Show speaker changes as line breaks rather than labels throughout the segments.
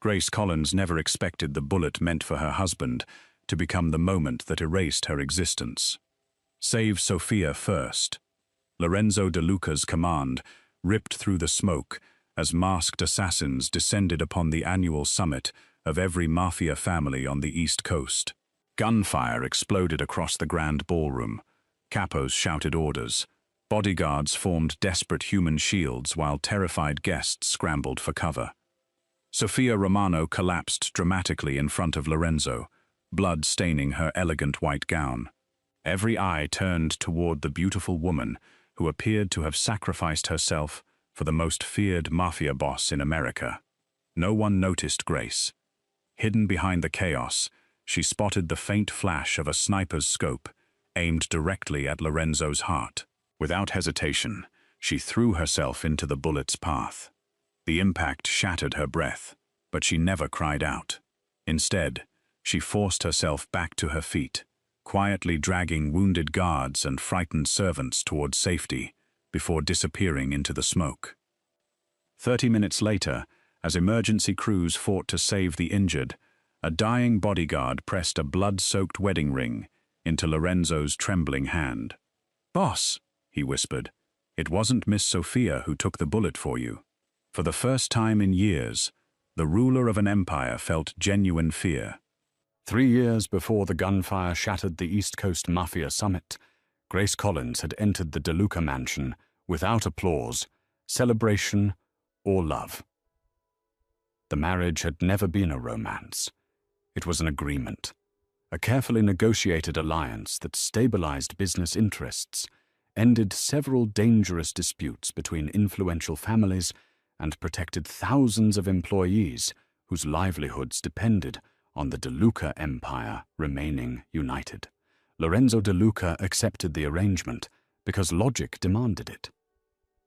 Grace Collins never expected the bullet meant for her husband to become the moment that erased her existence. Save Sophia first. Lorenzo De Luca's command ripped through the smoke as masked assassins descended upon the annual summit of every mafia family on the East Coast. Gunfire exploded across the grand ballroom. Capos shouted orders. Bodyguards formed desperate human shields while terrified guests scrambled for cover. Sophia Romano collapsed dramatically in front of Lorenzo, blood staining her elegant white gown. Every eye turned toward the beautiful woman who appeared to have sacrificed herself for the most feared mafia boss in America. No one noticed Grace. Hidden behind the chaos, she spotted the faint flash of a sniper's scope, aimed directly at Lorenzo's heart. Without hesitation, she threw herself into the bullet's path. The impact shattered her breath, but she never cried out. Instead, she forced herself back to her feet, quietly dragging wounded guards and frightened servants toward safety before disappearing into the smoke. 30 minutes later, as emergency crews fought to save the injured, a dying bodyguard pressed a blood-soaked wedding ring into Lorenzo's trembling hand. "Boss," he whispered, "it wasn't Miss Sophia who took the bullet for you." For the first time in years, the ruler of an empire felt genuine fear.
3 years before the gunfire shattered the East Coast Mafia summit, Grace Collins had entered the De Luca mansion without applause, celebration, or love. The marriage had never been a romance. It was an agreement, a carefully negotiated alliance that stabilized business interests, ended several dangerous disputes between influential families, and protected thousands of employees whose livelihoods depended on the De Luca empire remaining united. Lorenzo De Luca accepted the arrangement because logic demanded it.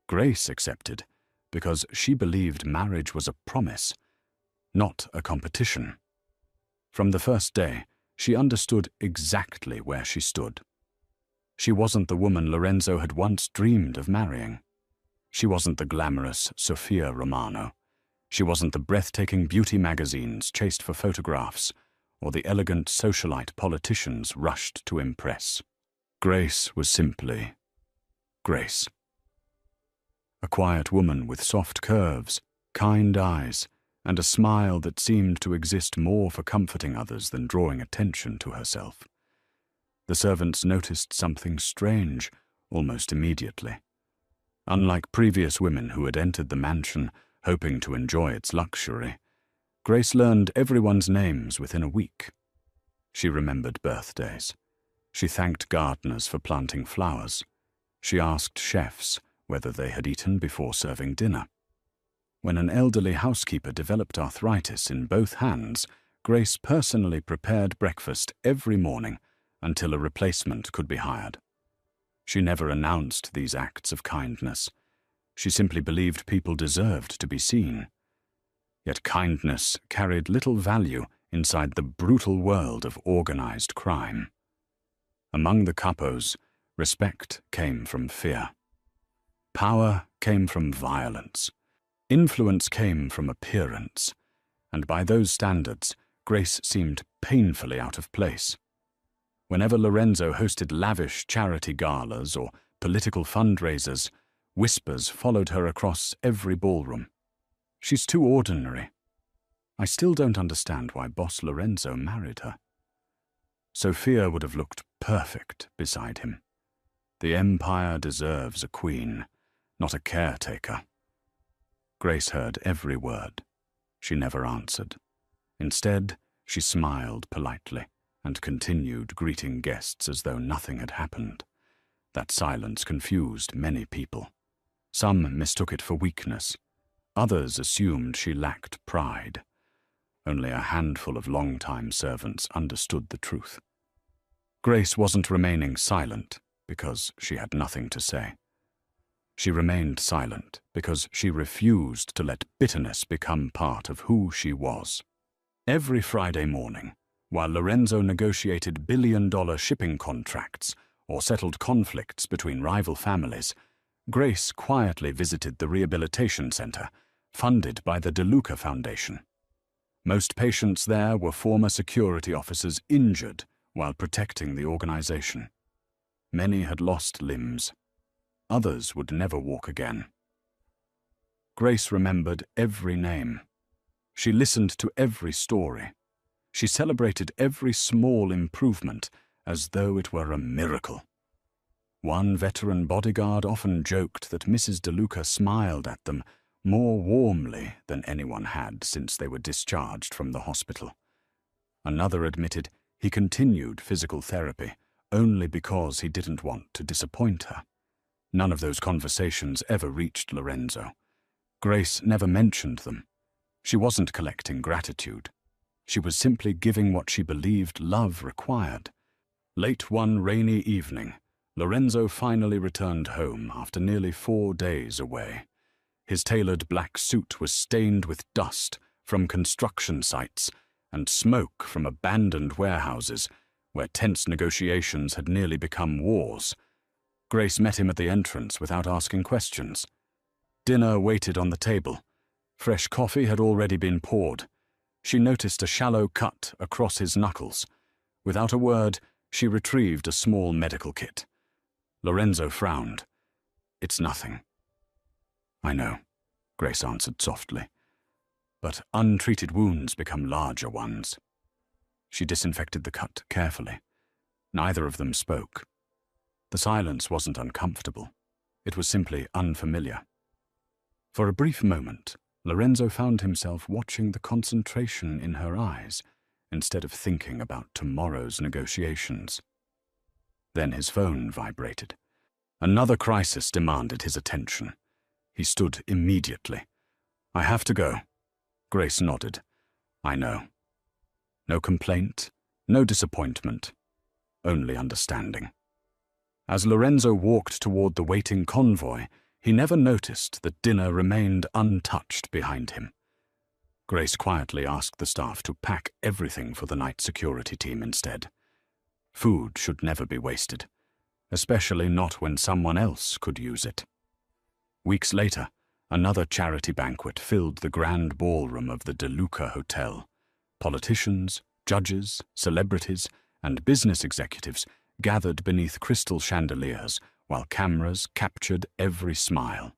Grace accepted because she believed marriage was a promise, not a competition. From the first day, she understood exactly where she stood. She wasn't the woman Lorenzo had once dreamed of marrying. She wasn't the glamorous Sophia Romano. She wasn't the breathtaking beauty magazines chased for photographs, or the elegant socialite politicians rushed to impress. Grace was simply Grace. A quiet woman with soft curves, kind eyes, and a smile that seemed to exist more for comforting others than drawing attention to herself. The servants noticed something strange almost immediately. Unlike previous women who had entered the mansion hoping to enjoy its luxury, Grace learned everyone's names within a week. She remembered birthdays. She thanked gardeners for planting flowers. She asked chefs whether they had eaten before serving dinner. When an elderly housekeeper developed arthritis in both hands, Grace personally prepared breakfast every morning until a replacement could be hired. She never announced these acts of kindness. She simply believed people deserved to be seen. Yet kindness carried little value inside the brutal world of organized crime. Among the capos, respect came from fear. Power came from violence. Influence came from appearance, and by those standards, Grace seemed painfully out of place. Whenever Lorenzo hosted lavish charity galas or political fundraisers, whispers followed her across every ballroom. "She's too ordinary. I still don't understand why Boss Lorenzo married her." Sophia would have looked perfect beside him. The empire deserves a queen, not a caretaker. Grace heard every word. She never answered. Instead, she smiled politely and continued greeting guests as though nothing had happened. That silence confused many people. Some mistook it for weakness. Others assumed she lacked pride. Only a handful of long-time servants understood the truth. Grace wasn't remaining silent because she had nothing to say. She remained silent because she refused to let bitterness become part of who she was. Every Friday morning, while Lorenzo negotiated billion-dollar shipping contracts or settled conflicts between rival families, Grace quietly visited the rehabilitation center, funded by the De Luca Foundation. Most patients there were former security officers injured while protecting the organization. Many had lost limbs. Others would never walk again. Grace remembered every name. She listened to every story. She celebrated every small improvement as though it were a miracle. One veteran bodyguard often joked that Mrs. DeLuca smiled at them more warmly than anyone had since they were discharged from the hospital. Another admitted he continued physical therapy only because he didn't want to disappoint her. None of those conversations ever reached Lorenzo. Grace never mentioned them. She wasn't collecting gratitude. She was simply giving what she believed love required. Late one rainy evening, Lorenzo finally returned home after nearly 4 days away. His tailored black suit was stained with dust from construction sites and smoke from abandoned warehouses where tense negotiations had nearly become wars. Grace met him at the entrance without asking questions. Dinner waited on the table. Fresh coffee had already been poured. She noticed a shallow cut across his knuckles. Without a word, she retrieved a small medical kit. Lorenzo frowned. "It's nothing." "I know," Grace answered softly. "But untreated wounds become larger ones." She disinfected the cut carefully. Neither of them spoke. The silence wasn't uncomfortable. It was simply unfamiliar. For a brief moment, Lorenzo found himself watching the concentration in her eyes instead of thinking about tomorrow's negotiations. Then his phone vibrated. Another crisis demanded his attention. He stood immediately. "I have to go." Grace nodded. "I know." No complaint, no disappointment, only understanding. As Lorenzo walked toward the waiting convoy, he never noticed that dinner remained untouched behind him. Grace quietly asked the staff to pack everything for the night security team instead. Food should never be wasted, especially not when someone else could use it. Weeks later, another charity banquet filled the grand ballroom of the DeLuca Hotel. Politicians, judges, celebrities, and business executives gathered beneath crystal chandeliers while cameras captured every smile.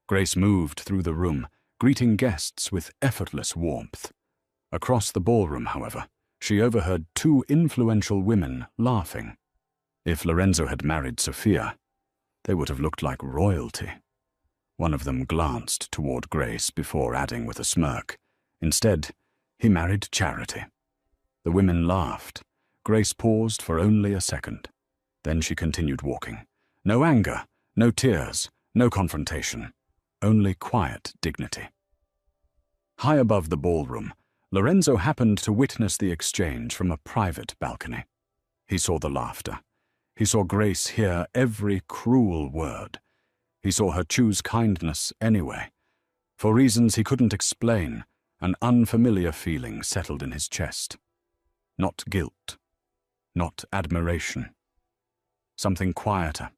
Grace moved through the room, greeting guests with effortless warmth. Across the ballroom, however, she overheard 2 influential women laughing. If Lorenzo had married Sophia, they would have looked like royalty. One of them glanced toward Grace before adding with a smirk, "Instead, he married Charity." The women laughed. Grace paused for only a second. Then she continued walking. No anger, no tears, no confrontation, only quiet dignity. High above the ballroom, Lorenzo happened to witness the exchange from a private balcony. He saw the laughter. He saw Grace hear every cruel word. He saw her choose kindness anyway. For reasons he couldn't explain, an unfamiliar feeling settled in his chest. Not guilt, not admiration. Something quieter,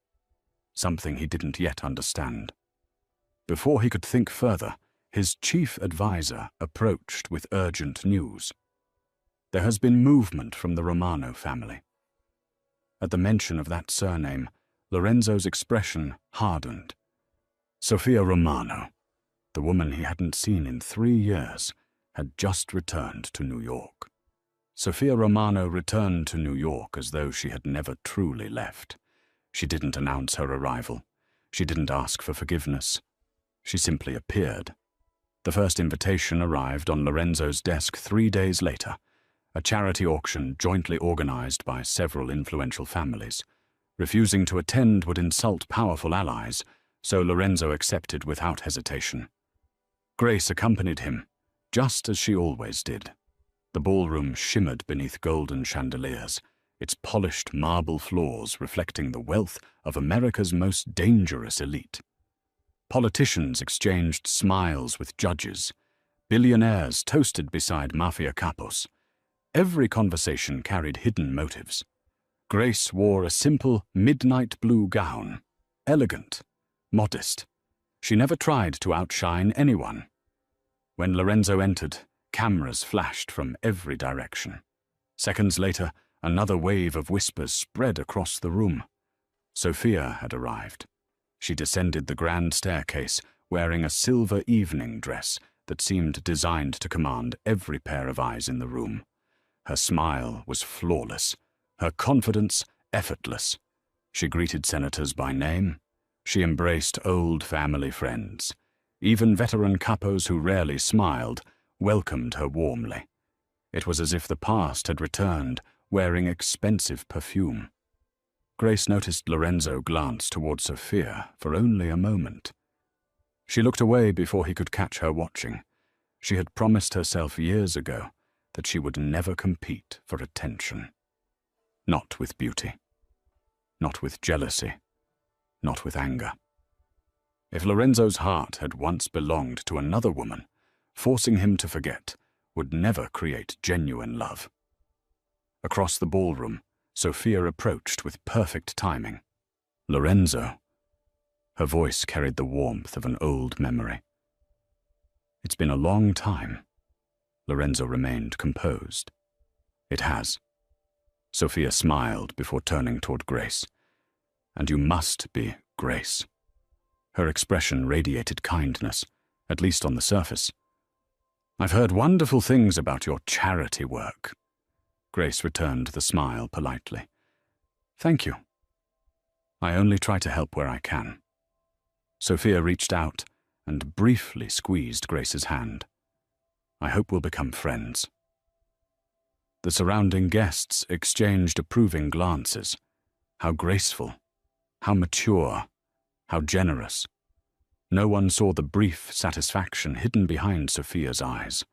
something he didn't yet understand. Before he could think further, his chief advisor approached with urgent news. There has been movement from the Romano family. At the mention of that surname, Lorenzo's expression hardened. Sophia Romano, the woman he hadn't seen in 3 years, had just returned to New York. Sophia Romano returned to New York as though she had never truly left. She didn't announce her arrival. She didn't ask for forgiveness. She simply appeared. The first invitation arrived on Lorenzo's desk 3 days later, a charity auction jointly organized by several influential families. Refusing to attend would insult powerful allies, so Lorenzo accepted without hesitation. Grace accompanied him, just as she always did. The ballroom shimmered beneath golden chandeliers, its polished marble floors reflecting the wealth of America's most dangerous elite. Politicians exchanged smiles with judges. Billionaires toasted beside mafia capos. Every conversation carried hidden motives. Grace wore a simple midnight blue gown, elegant, modest. She never tried to outshine anyone. When Lorenzo entered, Cameras flashed from every direction. Seconds later, another wave of whispers spread across the room. Sophia had arrived. She descended the grand staircase, wearing a silver evening dress that seemed designed to command every pair of eyes in the room. Her smile was flawless, her confidence effortless. She greeted senators by name. She embraced old family friends. Even veteran capos who rarely smiled welcomed her warmly. It was as if the past had returned, wearing expensive perfume. Grace noticed Lorenzo glance toward Sophia for only a moment. She looked away before he could catch her watching. She had promised herself years ago that she would never compete for attention. Not with beauty. Not with jealousy. Not with anger. If Lorenzo's heart had once belonged to another woman, forcing him to forget would never create genuine love. Across the ballroom, Sophia approached with perfect timing. Lorenzo. Her voice carried the warmth of an old memory. It's been a long time. Lorenzo remained composed. It has. Sophia smiled before turning toward Grace. And you must be Grace. Her expression radiated kindness, at least on the surface. I've heard wonderful things about your charity work. Grace returned the smile politely. Thank you. I only try to help where I can. Sophia reached out and briefly squeezed Grace's hand. I hope we'll become friends. The surrounding guests exchanged approving glances. How graceful, how mature, how generous. No one saw the brief satisfaction hidden behind Sophia's eyes.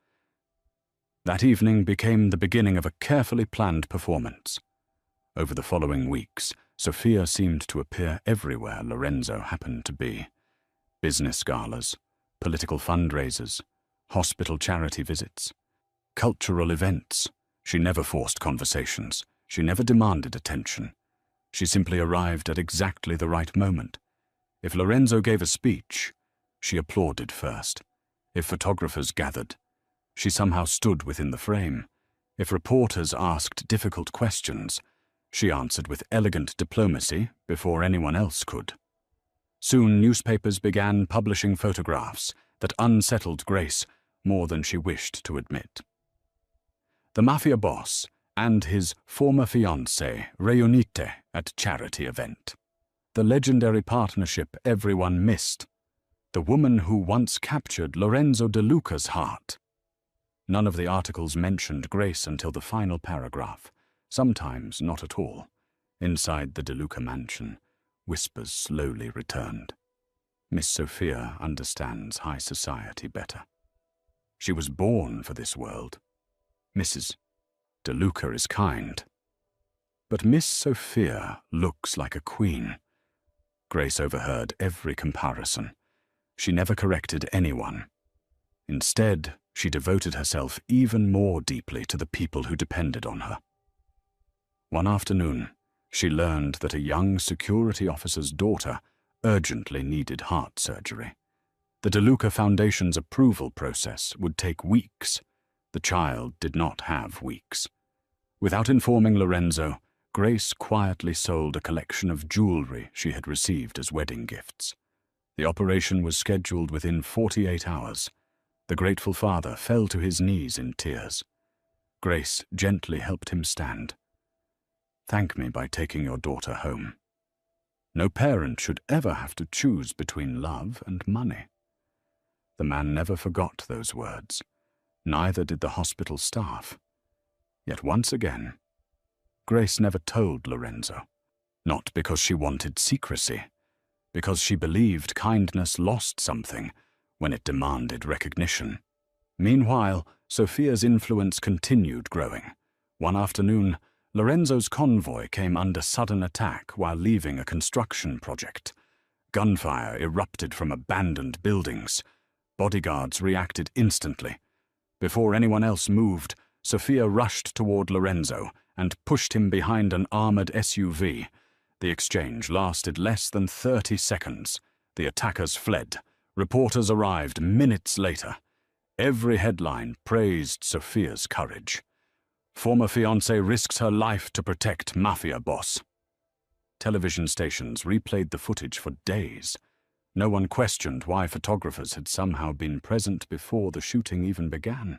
That evening became the beginning of a carefully planned performance. Over the following weeks, Sophia seemed to appear everywhere Lorenzo happened to be. Business galas, political fundraisers, hospital charity visits, cultural events. She never forced conversations. She never demanded attention. She simply arrived at exactly the right moment. If Lorenzo gave a speech, she applauded first. If photographers gathered, she somehow stood within the frame. If reporters asked difficult questions, she answered with elegant diplomacy before anyone else could. Soon newspapers began publishing photographs that unsettled Grace more than she wished to admit. The mafia boss and his former fiancée reunite at charity event. The legendary partnership everyone missed. The woman who once captured Lorenzo De Luca's heart. None of the articles mentioned Grace until the final paragraph, sometimes not at all. Inside the De Luca mansion, whispers slowly returned. Miss Sophia understands high society better. She was born for this world. Mrs. De Luca is kind. But Miss Sophia looks like a queen. Grace overheard every comparison. She never corrected anyone. Instead, she devoted herself even more deeply to the people who depended on her. One afternoon, she learned that a young security officer's daughter urgently needed heart surgery. The De Luca Foundation's approval process would take weeks. The child did not have weeks. Without informing Lorenzo, Grace quietly sold a collection of jewelry she had received as wedding gifts. The operation was scheduled within 48 hours. The grateful father fell to his knees in tears. Grace gently helped him stand. Thank me by taking your daughter home. No parent should ever have to choose between love and money. The man never forgot those words. Neither did the hospital staff. Yet once again, Grace never told Lorenzo. Not because she wanted secrecy, because she believed kindness lost something when it demanded recognition. Meanwhile, Sophia's influence continued growing. One afternoon, Lorenzo's convoy came under sudden attack while leaving a construction project. Gunfire erupted from abandoned buildings. Bodyguards reacted instantly. Before anyone else moved, Sophia rushed toward Lorenzo and pushed him behind an armored SUV. The exchange lasted less than 30 seconds. The attackers fled. Reporters arrived minutes later. Every headline praised Sophia's courage. Former fiancé risks her life to protect mafia boss. Television stations replayed the footage for days. No one questioned why photographers had somehow been present before the shooting even began.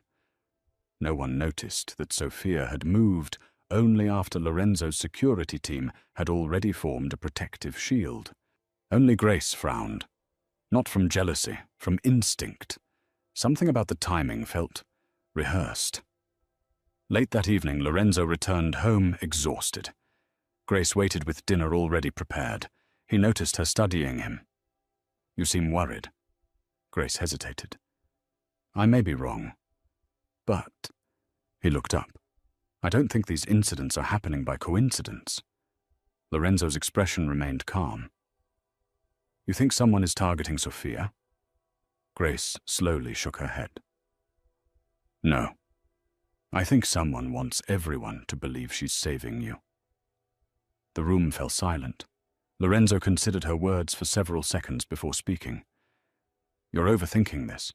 No one noticed that Sophia had moved only after Lorenzo's security team had already formed a protective shield. Only Grace frowned. Not from jealousy, from instinct. Something about the timing felt rehearsed. Late that evening, Lorenzo returned home exhausted. Grace waited with dinner already prepared. He noticed her studying him. "You seem worried." Grace hesitated. "I may be wrong, but—" He looked up. "I don't think these incidents are happening by coincidence." Lorenzo's expression remained calm. "You think someone is targeting Sophia?" Grace slowly shook her head. "No. I think someone wants everyone to believe she's saving you." The room fell silent. Lorenzo considered her words for several seconds before speaking. "You're overthinking this."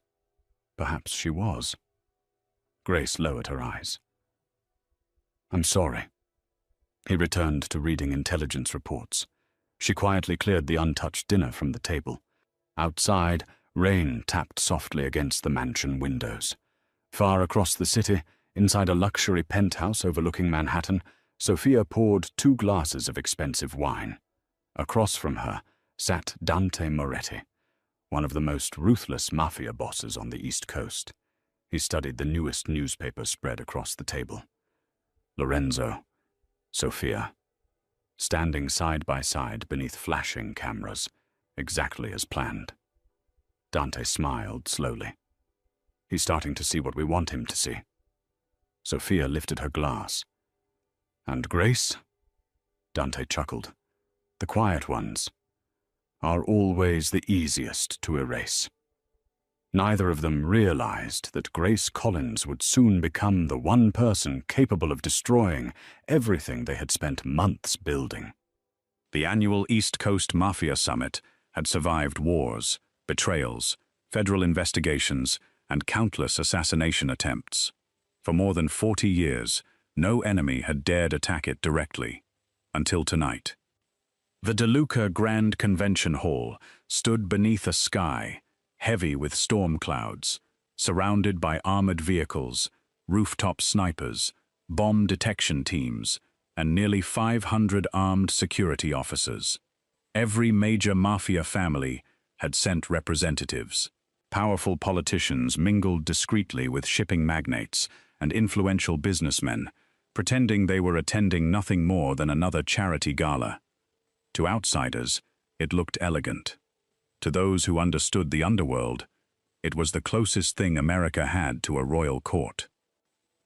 Perhaps she was. Grace lowered her eyes. "I'm sorry." He returned to reading intelligence reports. She quietly cleared the untouched dinner from the table. Outside, rain tapped softly against the mansion windows. Far across the city, inside a luxury penthouse overlooking Manhattan, Sophia poured 2 glasses of expensive wine. Across from her sat Dante Moretti, one of the most ruthless mafia bosses on the East Coast. He studied the newest newspaper spread across the table. Lorenzo, Sophia, standing side by side beneath flashing cameras, exactly as planned. Dante smiled slowly. "He's starting to see what we want him to see." Sophia lifted her glass. "And Grace?" Dante chuckled. "The quiet ones are always the easiest to erase." Neither of them realized that Grace Collins would soon become the one person capable of destroying everything they had spent months building.
The annual East Coast Mafia Summit had survived wars, betrayals, federal investigations, and countless assassination attempts. For more than 40 years, no enemy had dared attack it directly, until tonight. The DeLuca Grand Convention Hall stood beneath a sky heavy with storm clouds, surrounded by armored vehicles, rooftop snipers, bomb detection teams, and nearly 500 armed security officers. Every major mafia family had sent representatives. Powerful politicians mingled discreetly with shipping magnates and influential businessmen, pretending they were attending nothing more than another charity gala. To outsiders, it looked elegant. To those who understood the underworld, it was the closest thing America had to a royal court.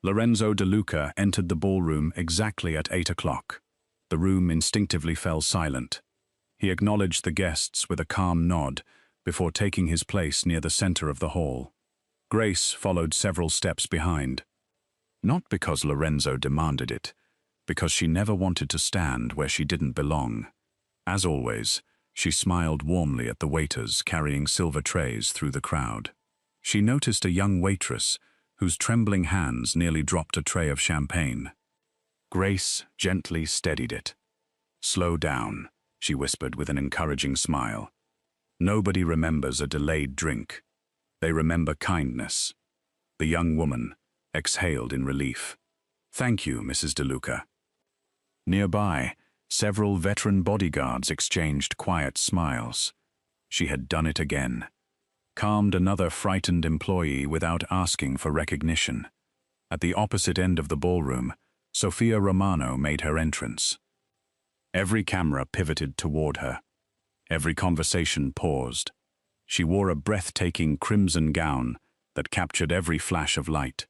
Lorenzo DeLuca entered the ballroom exactly at 8 o'clock. The room instinctively fell silent. He acknowledged the guests with a calm nod before taking his place near the center of the hall. Grace followed several steps behind. Not because Lorenzo demanded it, because she never wanted to stand where she didn't belong. As always, she smiled warmly at the waiters carrying silver trays through the crowd. She noticed a young waitress whose trembling hands nearly dropped a tray of champagne. Grace gently steadied it. "Slow down," she whispered with an encouraging smile. "Nobody remembers a delayed drink. They remember kindness." The young woman exhaled in relief. "Thank you, Mrs. DeLuca." Nearby, several veteran bodyguards exchanged quiet smiles. She had done it again. Calmed another frightened employee without asking for recognition. At the opposite end of the ballroom, Sophia Romano made her entrance. Every camera pivoted toward her. Every conversation paused. She wore a breathtaking crimson gown that captured every flash of light.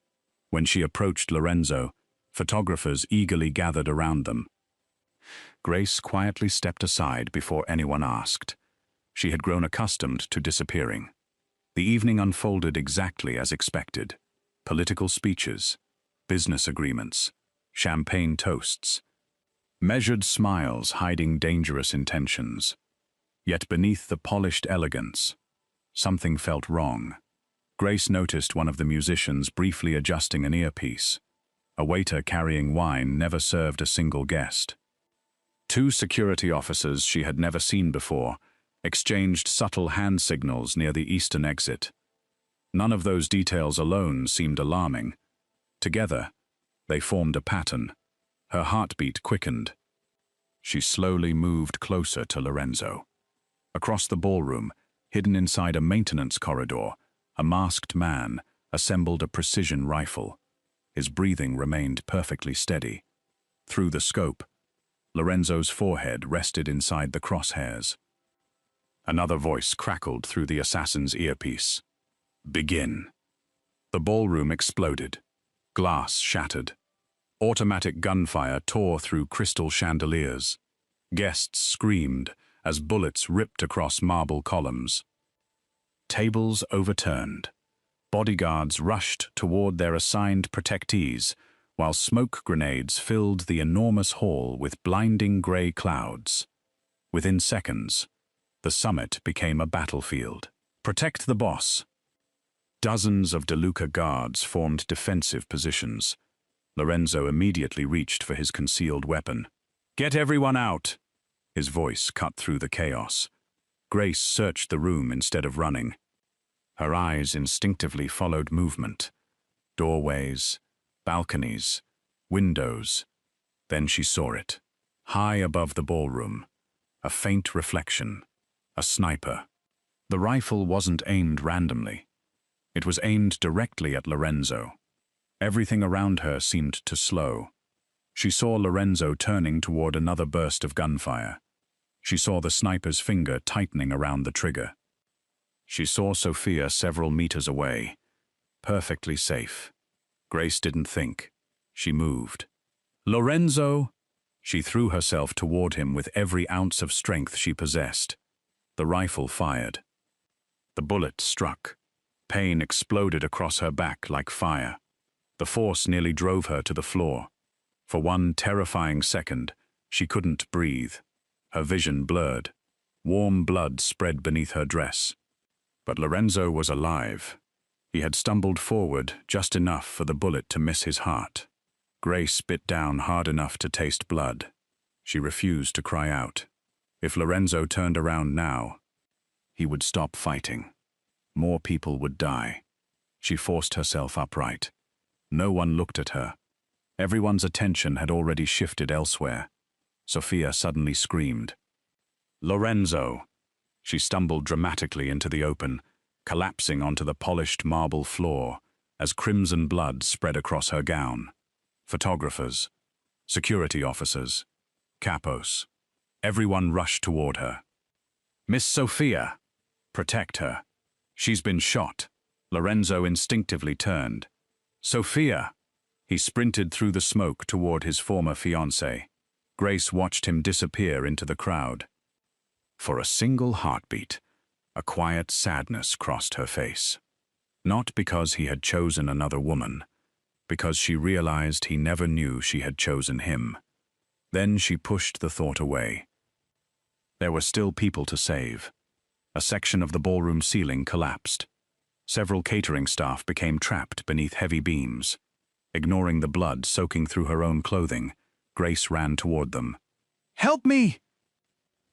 When she approached Lorenzo, photographers eagerly gathered around them. Grace quietly stepped aside before anyone asked. She had grown accustomed to disappearing. The evening unfolded exactly as expected. Political speeches, business agreements, champagne toasts, measured smiles hiding dangerous intentions. Yet beneath the polished elegance, something felt wrong. Grace noticed one of the musicians briefly adjusting an earpiece. A waiter carrying wine never served a single guest. Two security officers she had never seen before exchanged subtle hand signals near the eastern exit. None of those details alone seemed alarming. Together, they formed a pattern. Her heartbeat quickened. She slowly moved closer to Lorenzo. Across the ballroom, hidden inside a maintenance corridor, a masked man assembled a precision rifle. His breathing remained perfectly steady. Through the scope, Lorenzo's forehead rested inside the crosshairs. Another voice crackled through the assassin's earpiece. "Begin." The ballroom exploded. Glass shattered. Automatic gunfire tore through crystal chandeliers. Guests screamed as bullets ripped across marble columns. Tables overturned. Bodyguards rushed toward their assigned protectees, while smoke grenades filled the enormous hall with blinding gray clouds. Within seconds, the summit became a battlefield. Protect the boss. Dozens of DeLuca guards formed defensive positions. Lorenzo immediately reached for his concealed weapon. "Get everyone out!" His voice cut through the chaos. Grace searched the room instead of running. Her eyes instinctively followed movement. Doorways, balconies, windows. Then she saw it. High above the ballroom, a faint reflection. A sniper. The rifle wasn't aimed randomly. It was aimed directly at Lorenzo. Everything around her seemed to slow. She saw Lorenzo turning toward another burst of gunfire. She saw the sniper's finger tightening around the trigger. She saw Sophia several meters away, perfectly safe. Grace didn't think. She moved. "Lorenzo!" She threw herself toward him with every ounce of strength she possessed. The rifle fired. The bullet struck. Pain exploded across her back like fire. The force nearly drove her to the floor. For one terrifying second, she couldn't breathe. Her vision blurred. Warm blood spread beneath her dress. But Lorenzo was alive. He had stumbled forward just enough for the bullet to miss his heart. Grace bit down hard enough to taste blood. She refused to cry out. If Lorenzo turned around now, he would stop fighting. More people would die. She forced herself upright. No one looked at her. Everyone's attention had already shifted elsewhere. Sophia suddenly screamed. "Lorenzo!" She stumbled dramatically into the open, collapsing onto the polished marble floor as crimson blood spread across her gown. Photographers, security officers, capos. Everyone rushed toward her. "Miss Sophia! Protect her. She's been shot." Lorenzo instinctively turned. "Sophia!" He sprinted through the smoke toward his former fiancée. Grace watched him disappear into the crowd. For a single heartbeat, a quiet sadness crossed her face. Not because he had chosen another woman, because she realized he never knew she had chosen him. Then she pushed the thought away. There were still people to save. A section of the ballroom ceiling collapsed. Several catering staff became trapped beneath heavy beams. Ignoring the blood soaking through her own clothing, Grace ran toward them. "Help me!"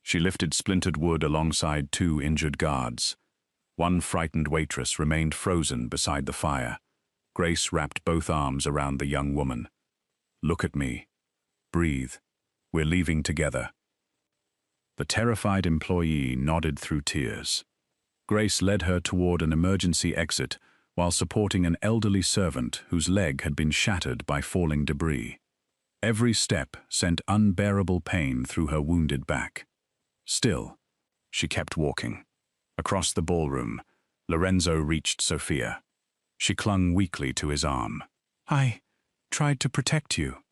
She lifted splintered wood alongside two injured guards. One frightened waitress remained frozen beside the fire. Grace wrapped both arms around the young woman. "Look at me. Breathe. We're leaving together." The terrified employee nodded through tears. Grace led her toward an emergency exit while supporting an elderly servant whose leg had been shattered by falling debris. Every step sent unbearable pain through her wounded back. Still, she kept walking. Across the ballroom, Lorenzo reached Sophia. She clung weakly to his arm. "I tried to protect you."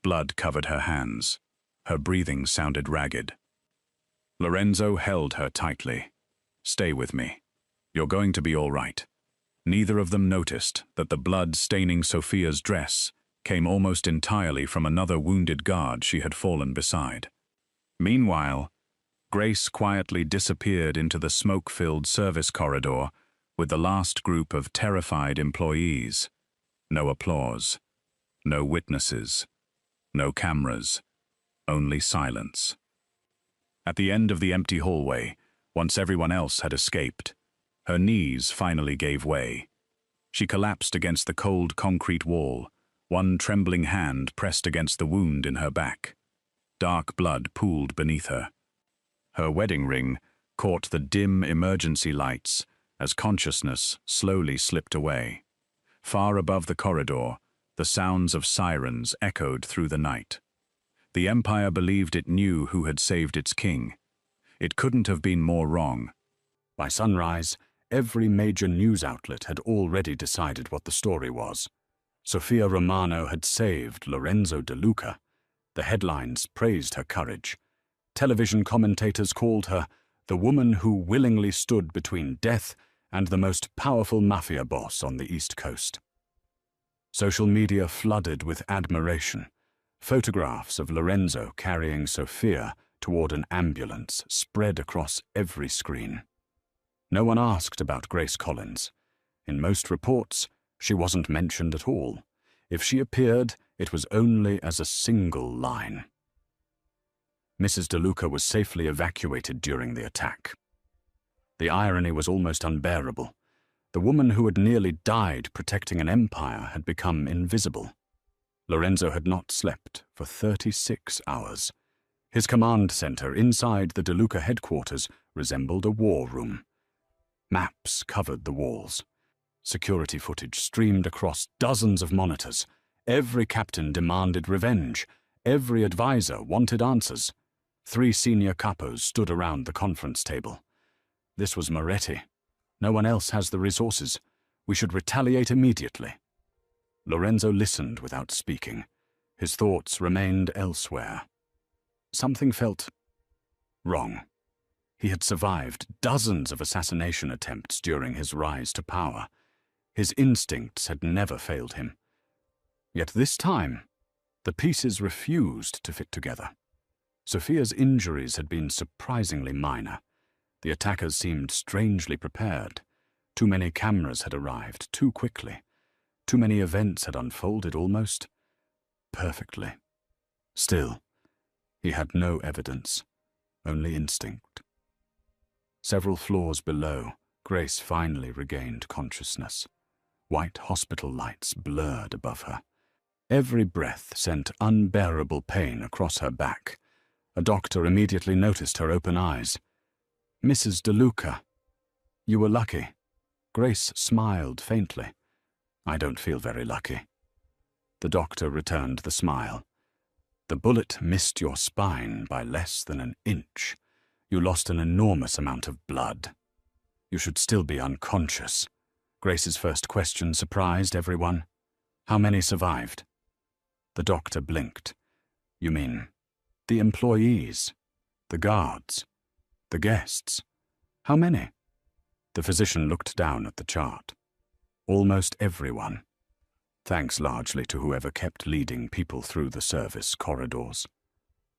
Blood covered her hands. Her breathing sounded ragged. Lorenzo held her tightly. "Stay with me. You're going to be all right." Neither of them noticed that the blood staining Sophia's dress came almost entirely from another wounded guard she had fallen beside. Meanwhile, Grace quietly disappeared into the smoke-filled service corridor with the last group of terrified employees. No applause, no witnesses, no cameras, only silence. At the end of the empty hallway, once everyone else had escaped, her knees finally gave way. She collapsed against the cold concrete wall, one trembling hand pressed against the wound in her back. Dark blood pooled beneath her. Her wedding ring caught the dim emergency lights as consciousness slowly slipped away. Far above the corridor, the sounds of sirens echoed through the night. The Empire believed it knew who had saved its king. It couldn't have been more wrong.
By sunrise, every major news outlet had already decided what the story was. Sofia Romano had saved Lorenzo De Luca. The headlines praised her courage. Television commentators called her the woman who willingly stood between death and the most powerful mafia boss on the East Coast. Social media flooded with admiration. Photographs of Lorenzo carrying Sofia toward an ambulance spread across every screen. No one asked about Grace Collins. In most reports, she wasn't mentioned at all. If she appeared, it was only as a single line. Mrs. De Luca was safely evacuated during the attack. The irony was almost unbearable. The woman who had nearly died protecting an empire had become invisible. Lorenzo had not slept for 36 hours. His command center inside the De Luca headquarters resembled a war room. Maps covered the walls. Security footage streamed across dozens of monitors. Every captain demanded revenge. Every advisor wanted answers. 3 senior capos stood around the conference table. This was Moretti. No one else has the resources. We should retaliate immediately. Lorenzo listened without speaking. His thoughts remained elsewhere. Something felt wrong. He had survived dozens of assassination attempts during his rise to power. His instincts had never failed him. Yet this time, the pieces refused to fit together. Sofia's injuries had been surprisingly minor. The attackers seemed strangely prepared. Too many cameras had arrived too quickly. Too many events had unfolded almost perfectly. Still, he had no evidence, only instinct. Several floors below, Grace finally regained consciousness. White hospital lights blurred above her. Every breath sent unbearable pain across her back. A doctor immediately noticed her open eyes. "Mrs. De Luca, you were lucky." Grace smiled faintly. "I don't feel very lucky." The doctor returned the smile. "The bullet missed your spine by less than an inch. You lost an enormous amount of blood. You should still be unconscious." Grace's first question surprised everyone. "How many survived?" The doctor blinked. "You mean the employees, the guards, the guests? How many?" The physician looked down at the chart. "Almost everyone. Thanks largely to whoever kept leading people through the service corridors."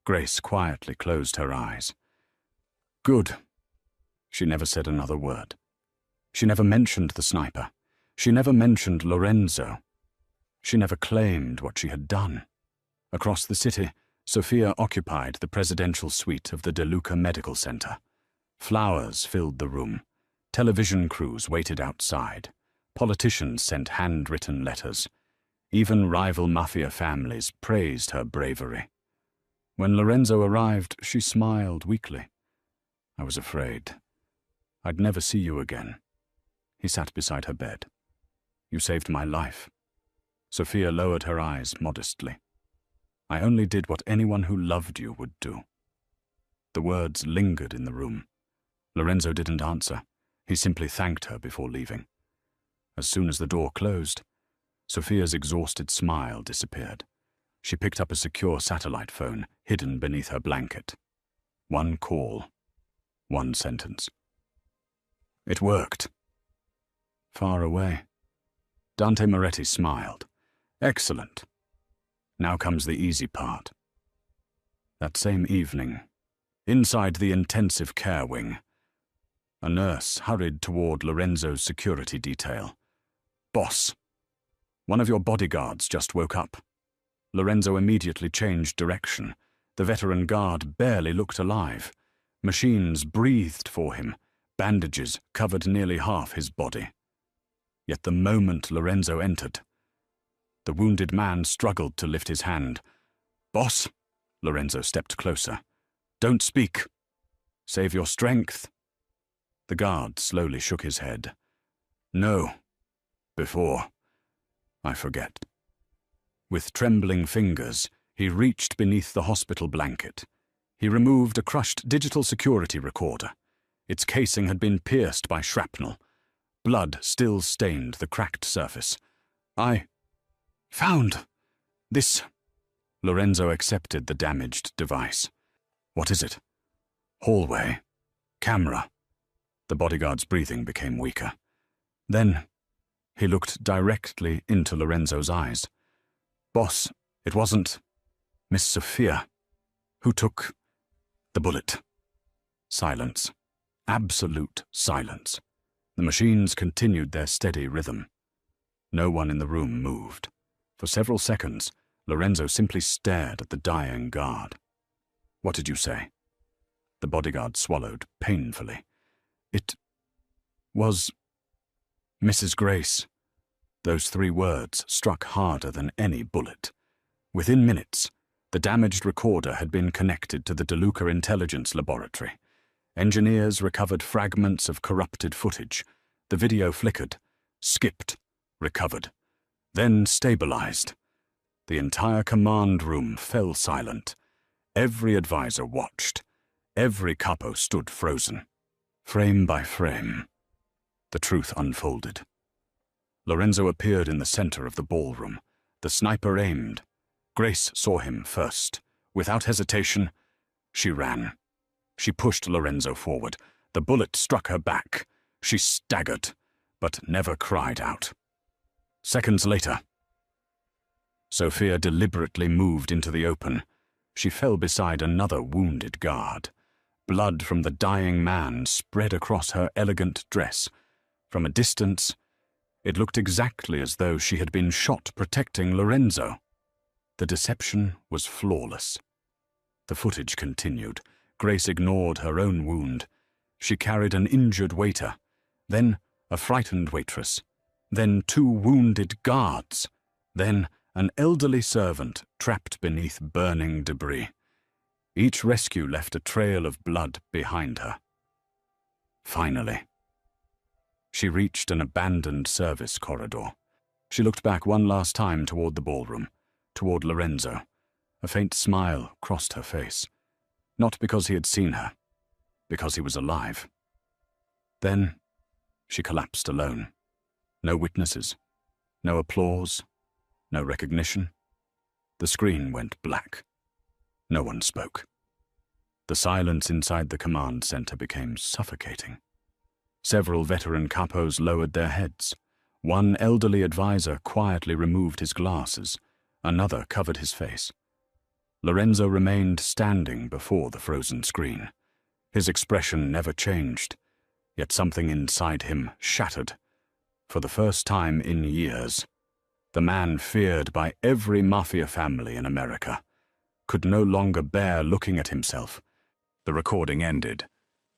Grace quietly closed her eyes. "Good." She never said another word. She never mentioned the sniper. She never mentioned Lorenzo. She never claimed what she had done. Across the city, Sofia occupied the presidential suite of the De Luca Medical Center. Flowers filled the room. Television crews waited outside. Politicians sent handwritten letters. Even rival mafia families praised her bravery. When Lorenzo arrived, she smiled weakly. "I was afraid. I'd never see you again." He sat beside her bed. "You saved my life." Sofia lowered her eyes modestly. "I only did what anyone who loved you would do." The words lingered in the room. Lorenzo didn't answer. He simply thanked her before leaving. As soon as the door closed, Sofia's exhausted smile disappeared. She picked up a secure satellite phone hidden beneath her blanket. One call. One sentence. It worked. Far away. Dante Moretti smiled. "Excellent. Now comes the easy part." That same evening, inside the intensive care wing, A nurse hurried toward Lorenzo's security detail. "Boss, one of your bodyguards just woke up." Lorenzo immediately changed direction. The veteran guard barely looked alive. Machines breathed for him. Bandages covered nearly half his body. Yet the moment Lorenzo entered, the wounded man struggled to lift his hand. "Boss," Lorenzo stepped closer. "Don't speak. Save your strength." The guard slowly shook his head. "No. Before. I forget." With trembling fingers, he reached beneath the hospital blanket. He removed a crushed digital security recorder. Its casing had been pierced by shrapnel. Blood still stained the cracked surface. "I found this." Lorenzo accepted the damaged device. "What is it?" "Hallway. Camera." The bodyguard's breathing became weaker. Then he looked directly into Lorenzo's eyes. "Boss, it wasn't Miss Sophia who took the bullet." Silence. Absolute silence. The machines continued their steady rhythm. No one in the room moved. For several seconds, Lorenzo simply stared at the dying guard. "What did you say?" The bodyguard swallowed painfully. "It was Mrs. Grace." Those 3 words struck harder than any bullet. Within minutes, the damaged recorder had been connected to the DeLuca Intelligence Laboratory. Engineers recovered fragments of corrupted footage. The video flickered, skipped, recovered, then stabilized. The entire command room fell silent. Every advisor watched. Every capo stood frozen. Frame by frame, the truth unfolded. Lorenzo appeared in the center of the ballroom. The sniper aimed. Grace saw him first. Without hesitation, she ran. She pushed Lorenzo forward. The bullet struck her back. She staggered, but never cried out. Seconds later, Sophia deliberately moved into the open. She fell beside another wounded guard. Blood from the dying man spread across her elegant dress. From a distance, it looked exactly as though she had been shot protecting Lorenzo. The deception was flawless. The footage continued. Grace ignored her own wound. She carried an injured waiter, then a frightened waitress, then 2 wounded guards, then an elderly servant trapped beneath burning debris. Each rescue left a trail of blood behind her. Finally, she reached an abandoned service corridor. She looked back one last time toward the ballroom, toward Lorenzo. A faint smile crossed her face. Not because he had seen her, because he was alive. Then she collapsed alone. No witnesses, no applause, no recognition. The screen went black. No one spoke. The silence inside the command center became suffocating. Several veteran capos lowered their heads. One elderly advisor quietly removed his glasses. Another covered his face. Lorenzo remained standing before the frozen screen. His expression never changed, yet something inside him shattered. For the first time in years, the man feared by every mafia family in America could no longer bear looking at himself.
The recording ended.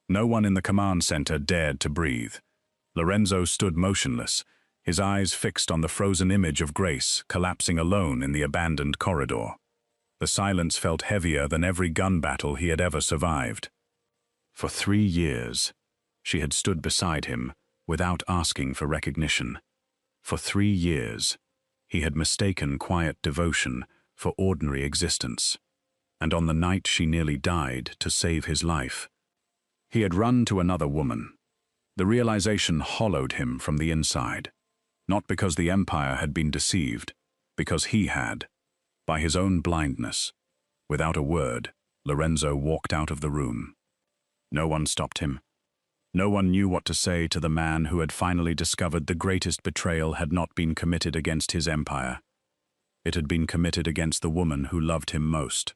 No one in the command center dared to breathe. Lorenzo stood motionless, his eyes fixed on the frozen image of Grace collapsing alone in the abandoned corridor. The silence felt heavier than every gun battle he had ever survived. For 3 years, she had stood beside him without asking for recognition. For 3 years, he had mistaken quiet devotion for ordinary existence. And on the night she nearly died to save his life, he had run to another woman. The realization hollowed him from the inside, not because the empire had been deceived, because he had. By his own blindness, without a word, Lorenzo walked out of the room. No one stopped him. No one knew what to say to the man who had finally discovered the greatest betrayal had not been committed against his empire. It had been committed against the woman who loved him most.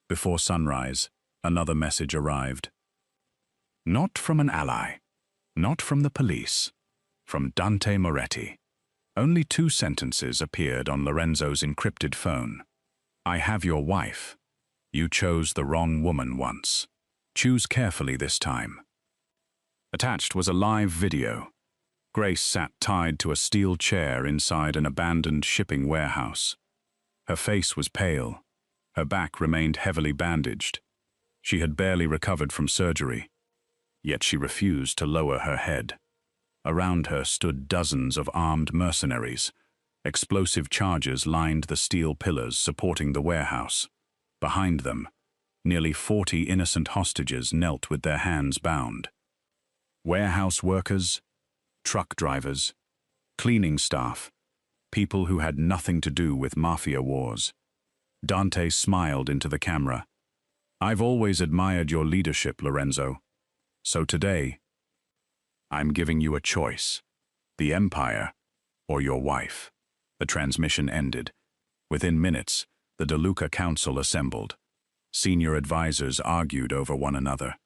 Before sunrise, another message arrived. Not from an ally, Not from the police, from Dante Moretti. Only 2 sentences appeared on Lorenzo's encrypted phone. I have your wife. You chose the wrong woman once. Choose carefully this time. Attached was a live video. Grace sat tied to a steel chair inside an abandoned shipping warehouse. Her face was pale. Her back remained heavily bandaged. She had barely recovered from surgery. Yet she refused to lower her head. Around her stood dozens of armed mercenaries. Explosive charges lined the steel pillars supporting the warehouse. Behind them, nearly 40 innocent hostages knelt with their hands bound. Warehouse workers, truck drivers, cleaning staff, people who had nothing to do with mafia wars. Dante smiled into the camera. I've always admired your leadership, Lorenzo. So today, I'm giving you a choice. The Empire or your wife. The transmission ended. Within minutes, the DeLuca Council assembled. Senior advisors argued over one another.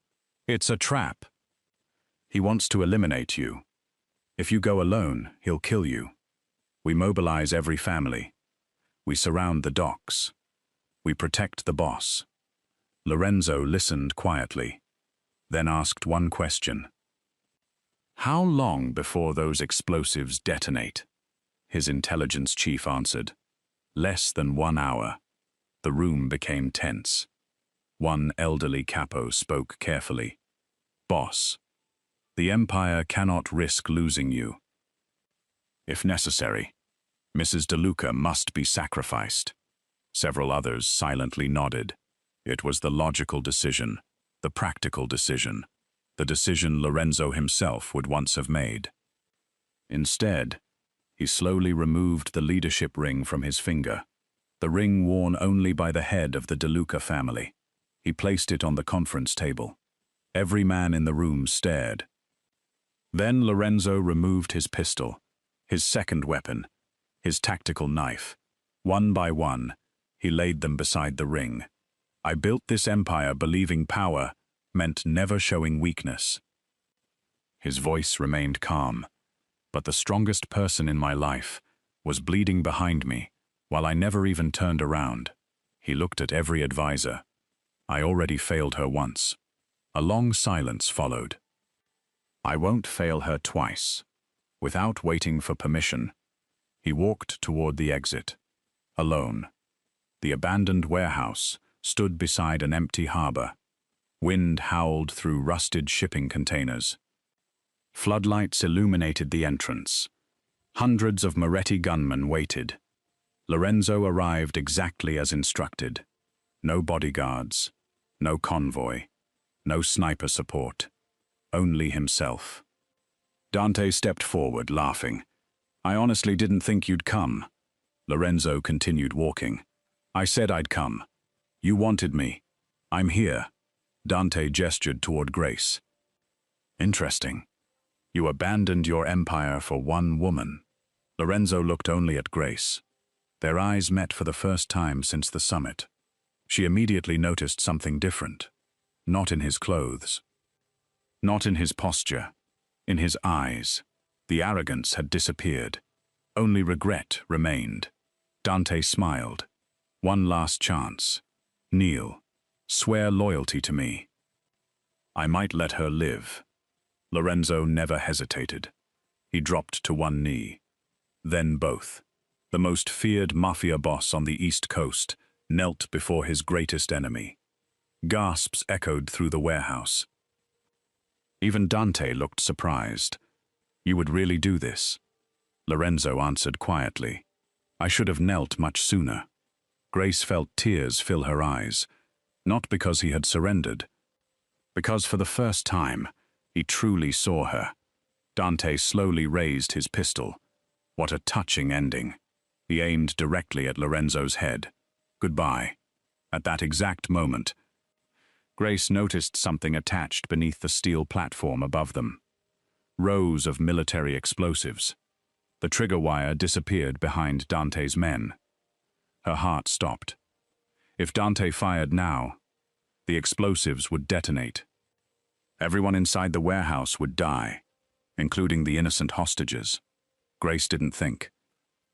It's a trap. He wants to eliminate you. If you go alone, he'll kill you. We mobilize every family. We surround the docks. We protect the boss. Lorenzo listened quietly, then asked one question. How long before those explosives detonate? His intelligence chief answered. Less than 1 hour. The room became tense. One elderly capo spoke carefully. Boss, the Empire cannot risk losing you. If necessary, Mrs. DeLuca must be sacrificed. Several others silently nodded. It was the logical decision, the practical decision, the decision Lorenzo himself would once have made. Instead, he slowly removed the leadership ring from his finger, the ring worn only by the head of the DeLuca family. He placed it on the conference table. Every man in the room stared. Then Lorenzo removed his pistol, his second weapon, his tactical knife. One by one, he laid them beside the ring. I built this empire believing power meant never showing weakness. His voice remained calm, but the strongest person in my life was bleeding behind me while I never even turned around. He looked at every advisor. I already failed her once. A long silence followed. I won't fail her twice. Without waiting for permission, he walked toward the exit. Alone. The abandoned warehouse stood beside an empty harbor. Wind howled through rusted shipping containers. Floodlights illuminated the entrance. Hundreds of Moretti gunmen waited. Lorenzo arrived exactly as instructed. No bodyguards, no convoy, no sniper support, only himself. Dante stepped forward, laughing. I honestly didn't think you'd come. Lorenzo continued walking. I said I'd come. You wanted me. I'm here. Dante gestured toward Grace. Interesting. You abandoned your empire for one woman. Lorenzo looked only at Grace. Their eyes met for the first time since the summit. She immediately noticed something different. Not in his clothes. Not in his posture. In his eyes. The arrogance had disappeared. Only regret remained. Dante smiled. One last chance. Kneel. Swear loyalty to me. I might let her live. Lorenzo never hesitated. He dropped to one knee. Then both. The most feared mafia boss on the East Coast knelt before his greatest enemy. Gasps echoed through the warehouse. Even Dante looked surprised. You would really do this? Lorenzo answered quietly. I should have knelt much sooner. Grace felt tears fill her eyes, not because he had surrendered, because for the first time, he truly saw her. Dante slowly raised his pistol. What a touching ending. He aimed directly at Lorenzo's head. Goodbye. At that exact moment, Grace noticed something attached beneath the steel platform above them. Rows of military explosives. The trigger wire disappeared behind Dante's men. Her heart stopped. If Dante fired now, the explosives would detonate. Everyone inside the warehouse would die. including the innocent hostages. Grace didn't think.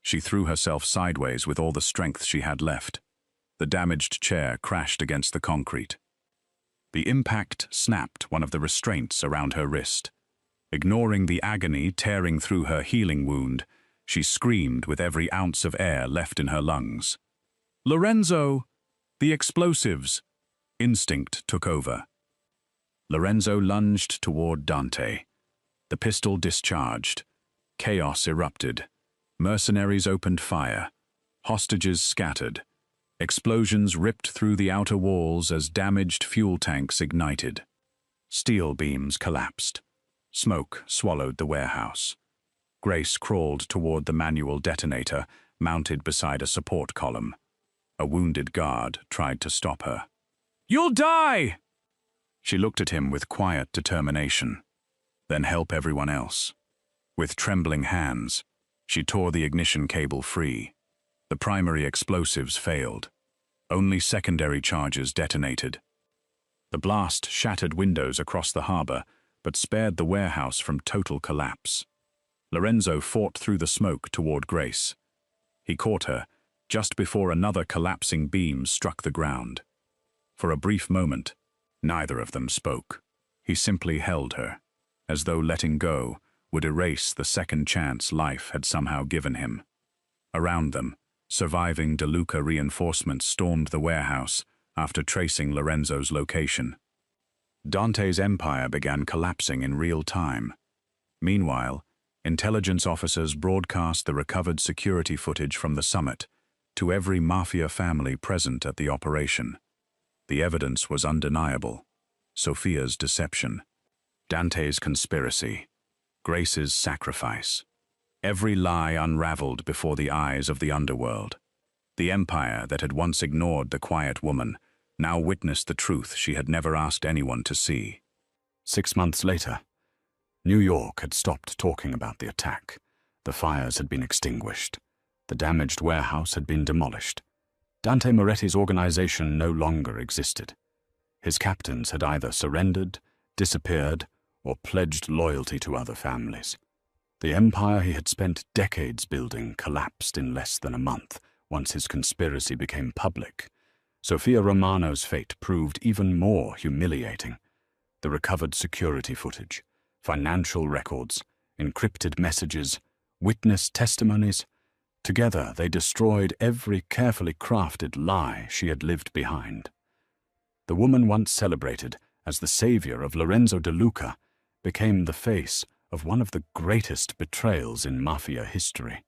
She threw herself sideways with all the strength she had left. The damaged chair crashed against the concrete. The impact snapped one of the restraints around her wrist. Ignoring the agony tearing through her healing wound, she screamed with every ounce of air left in her lungs. "Lorenzo! The explosives!" Instinct took over. Lorenzo lunged toward Dante. The pistol discharged. Chaos erupted. Mercenaries opened fire. Hostages scattered. Explosions ripped through the outer walls as damaged fuel tanks ignited. Steel beams collapsed. Smoke swallowed the warehouse. Grace crawled toward the manual detonator, mounted beside a support column. A wounded guard tried to stop her. "You'll die!" She looked at him with quiet determination. Then help everyone else. With trembling hands, she tore the ignition cable free. The primary explosives failed. Only secondary charges detonated. The blast shattered windows across the harbor, but spared the warehouse from total collapse. Lorenzo fought through the smoke toward Grace. He caught her just before another collapsing beam struck the ground. For a brief moment, neither of them spoke. He simply held her, as though letting go would erase the second chance life had somehow given him. Around them, surviving DeLuca reinforcements stormed the warehouse after tracing Lorenzo's location. Dante's empire began collapsing in real time. Meanwhile, intelligence officers broadcast the recovered security footage from the summit to every Mafia family present at the operation. The evidence was undeniable. Sophia's deception, Dante's conspiracy, Grace's sacrifice. Every lie unraveled before the eyes of the underworld. The empire that had once ignored the quiet woman now witnessed the truth she had never asked anyone to see.
6 months later, New York had stopped talking about the attack. The fires had been extinguished. The damaged warehouse had been demolished. Dante Moretti's organization no longer existed. His captains had either surrendered, disappeared, or pledged loyalty to other families. The empire he had spent decades building collapsed in less than a month once his conspiracy became public. Sophia Romano's fate proved even more humiliating. The recovered security footage, financial records, encrypted messages, witness testimonies. Together they destroyed every carefully crafted lie she had lived behind. The woman once celebrated as the savior of Lorenzo DeLuca became the face of one of the greatest betrayals in Mafia history.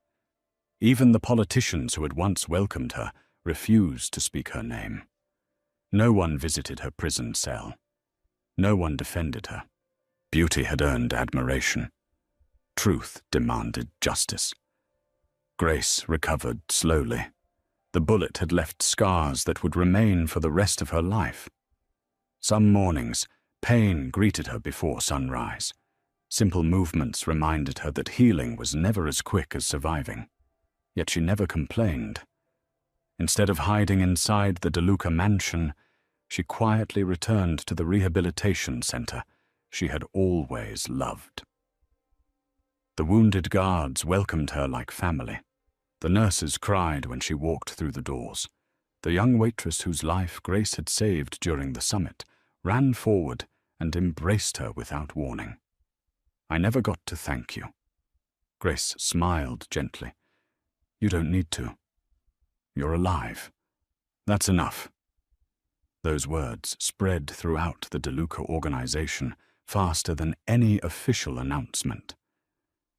Even the politicians who had once welcomed her refused to speak her name. No one visited her prison cell. No one defended her. Beauty had earned admiration. Truth demanded justice. Grace recovered slowly. The bullet had left scars that would remain for the rest of her life. Some mornings, pain greeted her before sunrise. Simple movements reminded her that healing was never as quick as surviving. Yet she never complained. Instead of hiding inside the DeLuca mansion, she quietly returned to the rehabilitation center she had always loved. The wounded guards welcomed her like family. The nurses cried when she walked through the doors. The young waitress whose life Grace had saved during the summit ran forward and embraced her without warning. "I never got to thank you." Grace smiled gently. "You don't need to. You're alive. That's enough." Those words spread throughout the DeLuca organization faster than any official announcement.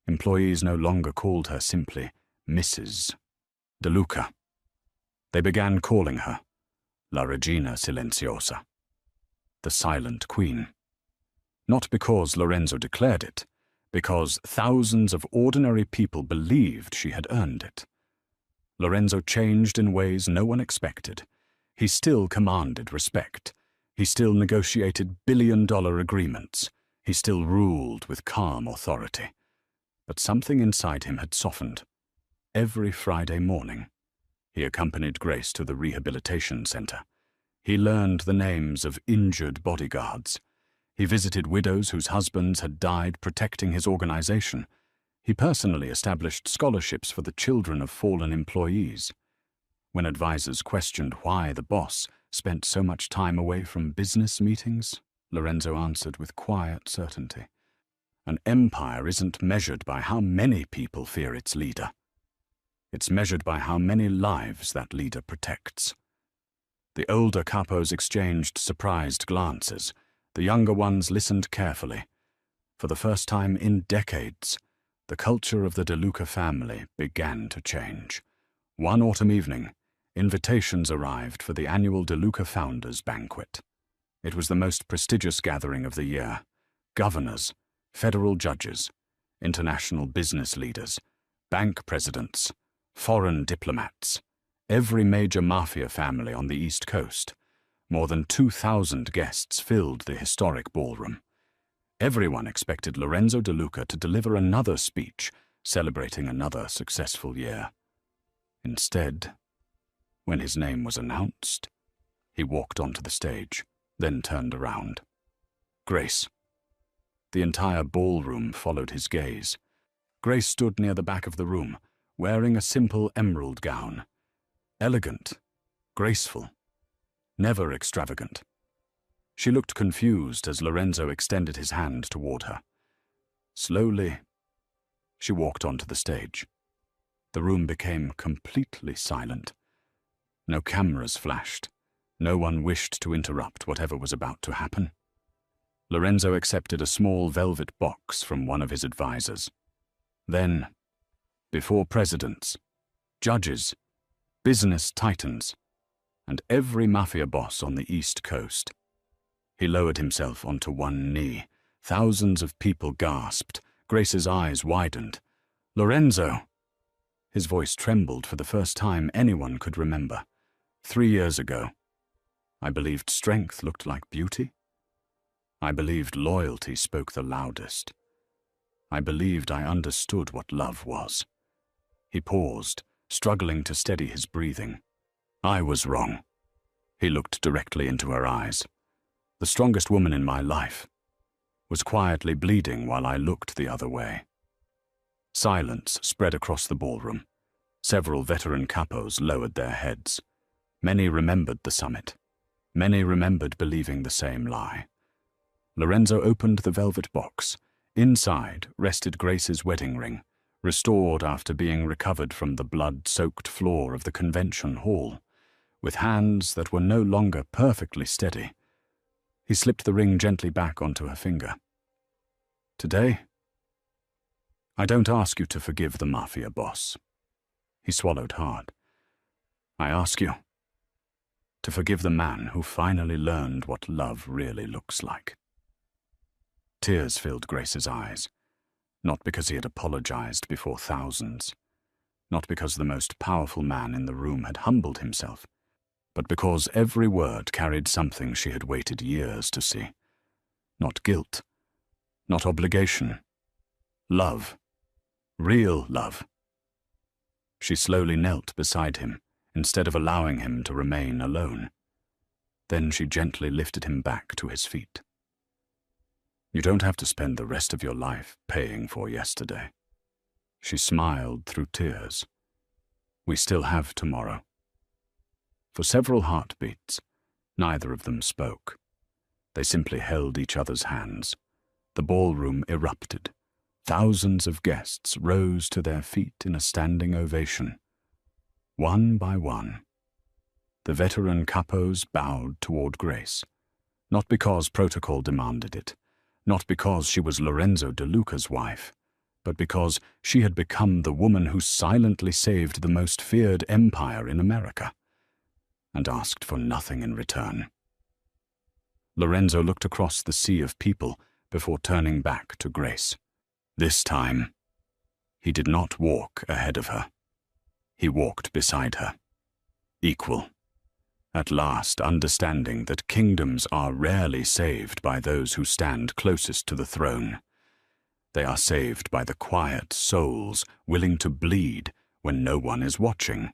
Employees no longer called her simply Mrs. DeLuca. They began calling her La Regina Silenziosa, the Silent Queen. Not because Lorenzo declared it, because thousands of ordinary people believed she had earned it. Lorenzo changed in ways no one expected. He still commanded respect. He still negotiated billion-dollar agreements. He still ruled with calm authority. But something inside him had softened. Every Friday morning, he accompanied Grace to the rehabilitation center. He learned the names of injured bodyguards. He visited widows whose husbands had died protecting his organization. He personally established scholarships for the children of fallen employees. When advisors questioned why the boss spent so much time away from business meetings, Lorenzo answered with quiet certainty. An empire isn't measured by how many people fear its leader. It's measured by how many lives that leader protects. The older capos exchanged surprised glances. The younger ones listened carefully. For the first time in decades, the culture of the De Luca family began to change. One autumn evening, invitations arrived for the annual De Luca Founders Banquet. It was the most prestigious gathering of the year. Governors, federal judges, international business leaders, bank presidents, foreign diplomats, every major mafia family on the East Coast. More than 2,000 guests filled the historic ballroom. Everyone expected Lorenzo De Luca to deliver another speech, celebrating another successful year. Instead, when his name was announced, he walked onto the stage, then turned around. Grace. The entire ballroom followed his gaze. Grace stood near the back of the room, wearing a simple emerald gown. Elegant, graceful, never extravagant. She looked confused as Lorenzo extended his hand toward her. Slowly, she walked onto the stage. The room became completely silent. No cameras flashed. No one wished to interrupt whatever was about to happen. Lorenzo accepted a small velvet box from one of his advisors. Then, before presidents, judges, business titans, and every mafia boss on the East Coast, he lowered himself onto one knee. Thousands of people gasped. Grace's eyes widened. "Lorenzo!" His voice trembled for the first time anyone could remember. 3 years ago, I believed strength looked like beauty. I believed loyalty spoke the loudest. I believed I understood what love was. He paused, struggling to steady his breathing. I was wrong. He looked directly into her eyes. The strongest woman in my life was quietly bleeding while I looked the other way. Silence spread across the ballroom. Several veteran capos lowered their heads. Many remembered the summit. Many remembered believing the same lie. Lorenzo opened the velvet box. Inside rested Grace's wedding ring, restored after being recovered from the blood-soaked floor of the convention hall. With hands that were no longer perfectly steady, he slipped the ring gently back onto her finger. Today, I don't ask you to forgive the mafia boss. He swallowed hard. I ask you to forgive the man who finally learned what love really looks like. Tears filled Grace's eyes, not because he had apologized before thousands, not because the most powerful man in the room had humbled himself, but because every word carried something she had waited years to see. Not guilt, not obligation. Love. Real love. She slowly knelt beside him, instead of allowing him to remain alone. Then she gently lifted him back to his feet. You don't have to spend the rest of your life paying for yesterday. She smiled through tears. We still have tomorrow. For several heartbeats, neither of them spoke. They simply held each other's hands. The ballroom erupted. Thousands of guests rose to their feet in a standing ovation. One by one, the veteran capos bowed toward Grace, not because protocol demanded it, not because she was Lorenzo De Luca's wife, but because she had become the woman who silently saved the most feared empire in America, and asked for nothing in return. Lorenzo looked across the sea of people before turning back to Grace. This time, he did not walk ahead of her. He walked beside her, equal, at last understanding that kingdoms are rarely saved by those who stand closest to the throne. They are saved by the quiet souls willing to bleed when no one is watching.